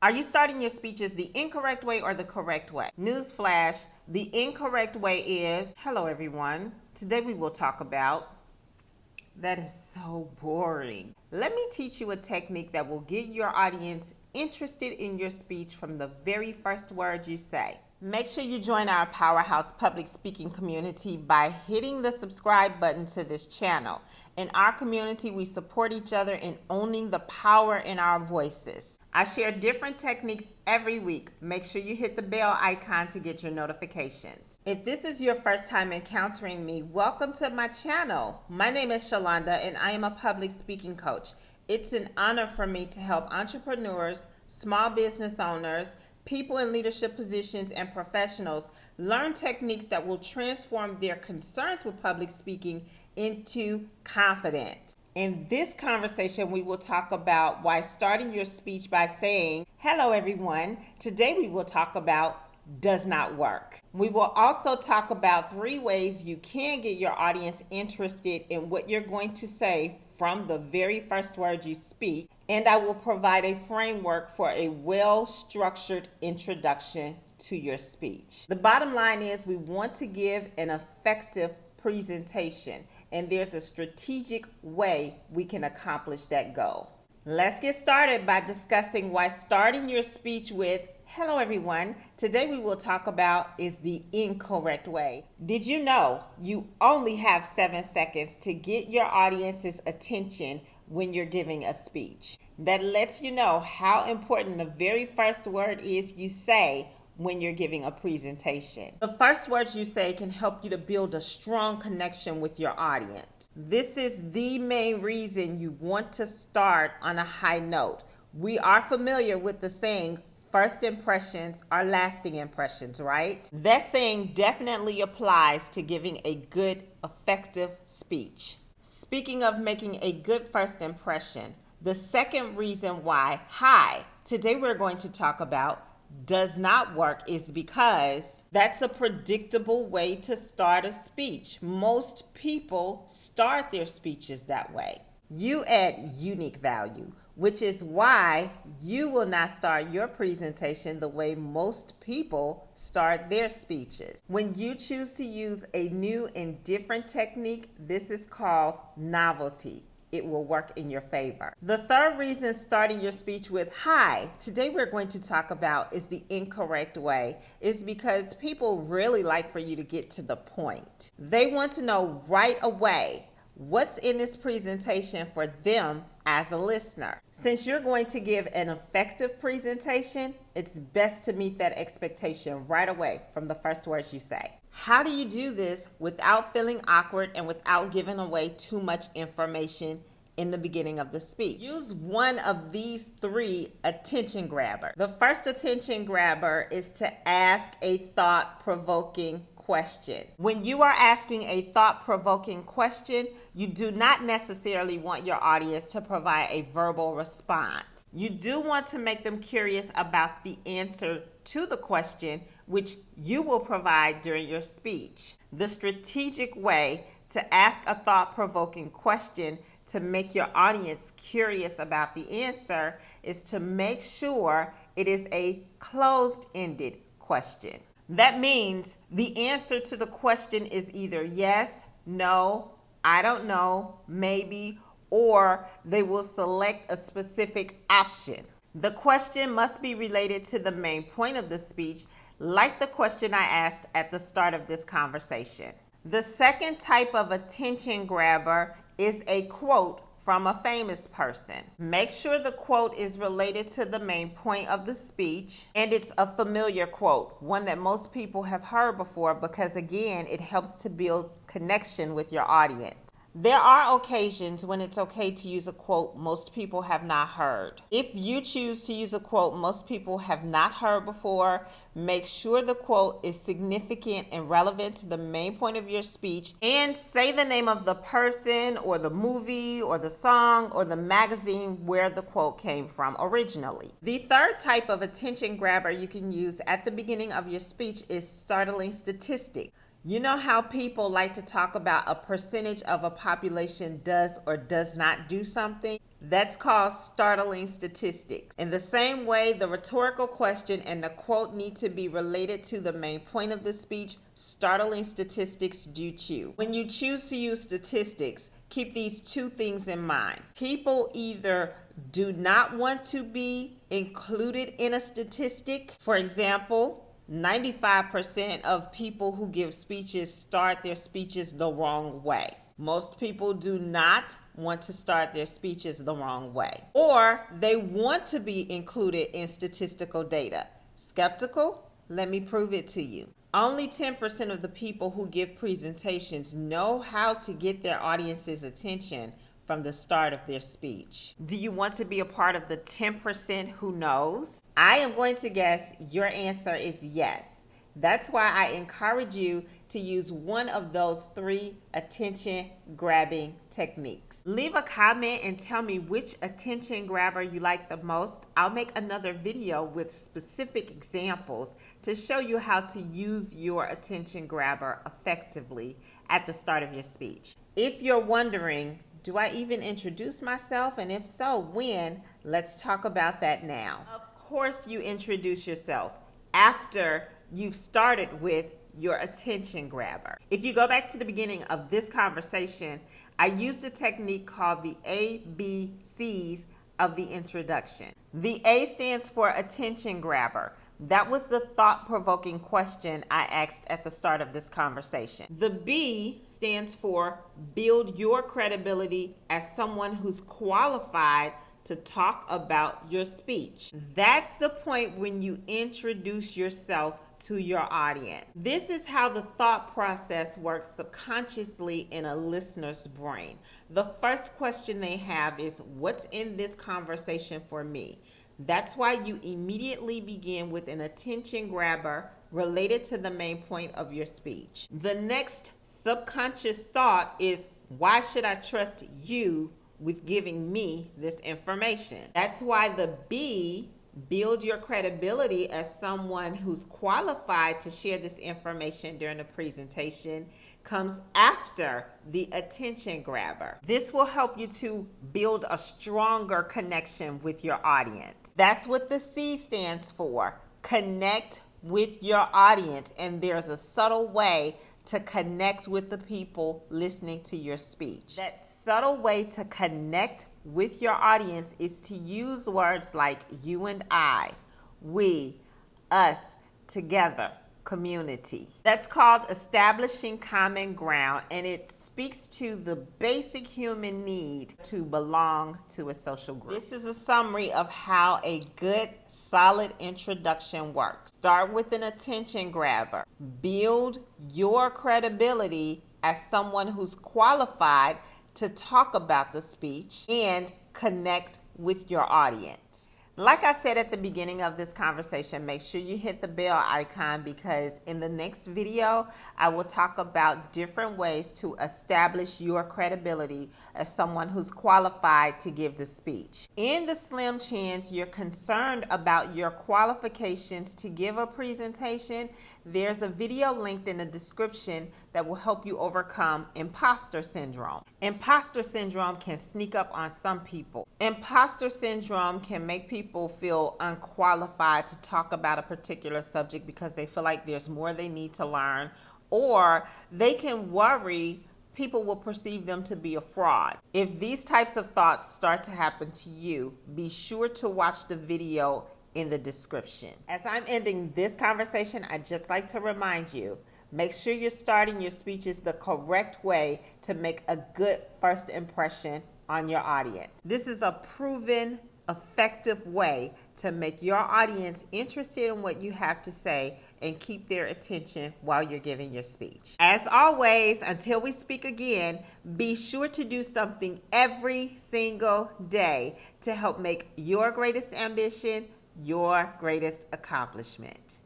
Are you starting your speeches the incorrect way or the correct way? Newsflash, the incorrect way is, hello everyone. Today we will talk about, that is so boring. Let me teach you a technique that will get your audience interested in your speech from the very first word you say. Make sure you join our powerhouse public speaking community by hitting the subscribe button to this channel. In our community, we support each other in owning the power in our voices. I share different techniques every week. Make sure you hit the bell icon to get your notifications. If this is your first time encountering me, welcome to my channel. My name is Shalonda and I am a public speaking coach. It's an honor for me to help entrepreneurs, small business owners, people in leadership positions, and professionals learn techniques that will transform their concerns with public speaking into confidence. In this conversation, we will talk about why starting your speech by saying, hello everyone, today we will talk about does not work. We will also talk about 3 ways you can get your audience interested in what you're going to say from the very first word you speak, and I will provide a framework for a well-structured introduction to your speech. The bottom line is we want to give an effective presentation, and there's a strategic way we can accomplish that goal. Let's get started by discussing why starting your speech with hello everyone, today we will talk about is the incorrect way. Did you know you only have 7 seconds to get your audience's attention when you're giving a speech? That lets you know how important the very first word is you say when you're giving a presentation. The first words you say can help you to build a strong connection with your audience. This is the main reason you want to start on a high note. We are familiar with the saying, first impressions are lasting impressions, right? That saying definitely applies to giving a good, effective speech. Speaking of making a good first impression, the second reason why, today we're going to talk about does not work is because that's a predictable way to start a speech. Most people start their speeches that way. You add unique value, which is why you will not start your presentation the way most people start their speeches. When you choose to use a new and different technique, this is called novelty. It will work in your favor. The third reason starting your speech with hi, today we're going to talk about is the incorrect way, is because people really like for you to get to the point. They want to know right away what's in this presentation for them as a listener. Since you're going to give an effective presentation, it's best to meet that expectation right away from the first words you say. How do you do this without feeling awkward and without giving away too much information in the beginning of the speech? Use one of these 3 attention grabbers. The first attention grabber is to ask a thought-provoking question. When you are asking a thought-provoking question, you do not necessarily want your audience to provide a verbal response. You do want to make them curious about the answer to the question, which you will provide during your speech. The strategic way to ask a thought-provoking question to make your audience curious about the answer is to make sure it is a closed-ended question. That means the answer to the question is either yes, no, I don't know, maybe, or they will select a specific option. The question must be related to the main point of the speech, like the question I asked at the start of this conversation. The second type of attention grabber is a quote from a famous person. Make sure the quote is related to the main point of the speech and it's a familiar quote, one that most people have heard before because again, it helps to build connection with your audience. There are occasions when it's okay to use a quote most people have not heard. If you choose to use a quote most people have not heard before, make sure the quote is significant and relevant to the main point of your speech and say the name of the person or the movie or the song or the magazine where the quote came from originally. The third type of attention grabber you can use at the beginning of your speech is startling statistics. You know how people like to talk about a percentage of a population does or does not do something? That's called startling statistics. In the same way, the rhetorical question and the quote need to be related to the main point of the speech, startling statistics do too. When you choose to use statistics, keep these two things in mind. People either do not want to be included in a statistic. For example, 95% of people who give speeches start their speeches the wrong way. Most people do not want to start their speeches the wrong way. Or they want to be included in statistical data. Skeptical? Let me prove it to you. Only 10% of the people who give presentations know how to get their audience's attention from the start of their speech. Do you want to be a part of the 10% who knows? I am going to guess your answer is yes. That's why I encourage you to use one of those 3 attention-grabbing techniques. Leave a comment and tell me which attention grabber you like the most. I'll make another video with specific examples to show you how to use your attention grabber effectively at the start of your speech. If you're wondering, do I even introduce myself? And if so, when? Let's talk about that now. Of course you introduce yourself after you've started with your attention grabber. If you go back to the beginning of this conversation, I used a technique called the ABCs of the introduction. The A stands for attention grabber. That was the thought-provoking question I asked at the start of this conversation. The B stands for build your credibility as someone who's qualified to talk about your speech. That's the point when you introduce yourself to your audience. This is how the thought process works subconsciously in a listener's brain. The first question they have is, what's in this conversation for me? That's why you immediately begin with an attention grabber related to the main point of your speech. The next subconscious thought is, why should I trust you with giving me this information? That's why the B, build your credibility as someone who's qualified to share this information during the presentation, comes after the attention grabber. This will help you to build a stronger connection with your audience. That's what the C stands for. Connect with your audience. And there's a subtle way to connect with the people listening to your speech. That subtle way to connect with your audience is to use words like you and I, we, us, together, community. That's called establishing common ground, and it speaks to the basic human need to belong to a social group. This is a summary of how a good, solid introduction works. Start with an attention grabber. Build your credibility as someone who's qualified to talk about the speech and connect with your audience. Like I said at the beginning of this conversation, make sure you hit the bell icon, because in the next video, I will talk about different ways to establish your credibility as someone who's qualified to give the speech. In the slim chance you're concerned about your qualifications to give a presentation, there's a video linked in the description that will help you overcome imposter syndrome. Imposter syndrome can sneak up on some people. Imposter syndrome can make people feel unqualified to talk about a particular subject because they feel like there's more they need to learn, or they can worry people will perceive them to be a fraud. If these types of thoughts start to happen to you, be sure to watch the video in the description. As I'm ending this conversation, I'd just like to remind you, make sure you're starting your speeches the correct way to make a good first impression on your audience. This is a proven, effective way to make your audience interested in what you have to say and keep their attention while you're giving your speech. As always, until we speak again, be sure to do something every single day to help make your greatest ambition your greatest accomplishment.